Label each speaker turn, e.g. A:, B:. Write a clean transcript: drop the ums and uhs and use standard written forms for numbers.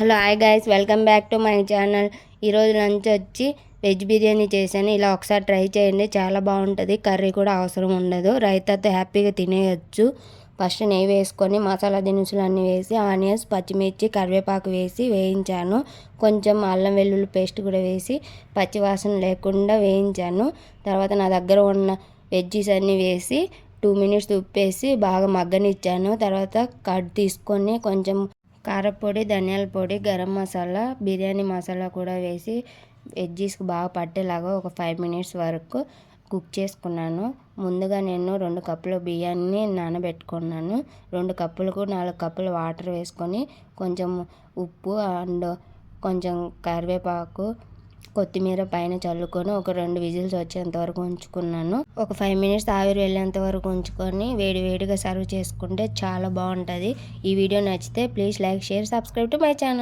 A: Hello hi guys, welcome back to my channel. ఈరోజు lunch వచ్చి veg biryani చేశాను. ఇలా ఒకసారి ట్రై చేయండి, చాలా బాగుంటుంది. కర్రీ కూడా అవసరం ఉండదు, రైతాతో హ్యాపీగా తినేయచ్చు. ఫస్ట్ నెయ్యి వేసుకొని మసాలా దినుసులు అన్నీ వేసి ఆనియన్స్, పచ్చిమిర్చి, కరివేపాకు వేసి వేయించాను. కొంచెం అల్లం వెల్లుల్లి పేస్ట్ కూడా వేసి పచ్చివాసన లేకుండా వేయించాను. తర్వాత నా దగ్గర ఉన్న వెజ్జీస్ అన్నీ వేసి 2 మినిట్స్ ఉప్పేసి బాగా మగ్గనిచ్చాను. తర్వాత కట్ తీసుకొని కొంచెం కారపొడి, ధనియాల పొడి, గరం మసాలా, బిర్యానీ మసాలా కూడా వేసి వెజ్జీస్కి బాగా పట్టేలాగా ఒక 5 మినిట్స్ వరకు కుక్ చేసుకున్నాను. ముందుగా నేను 2 కప్పుల బియ్యాన్ని నానబెట్టుకున్నాను. 2 కప్పులకు 4 కప్పులు వాటర్ వేసుకొని కొంచెం ఉప్పు అండ్ కొంచెం కరివేపాకు, కొత్తిమీర పైన చల్లుకొని ఒక 2 విజిల్స్ వచ్చేంత వరకు ఉంచుకున్నాను. ఒక 5 మినిట్స్ ఆవిరి వెళ్ళేంత వరకు ఉంచుకొని వేడిగా సర్వ్ చేసుకుంటే చాలా బాగుంటుంది. ఈ వీడియో నచ్చితే please like, share, subscribe to my channel.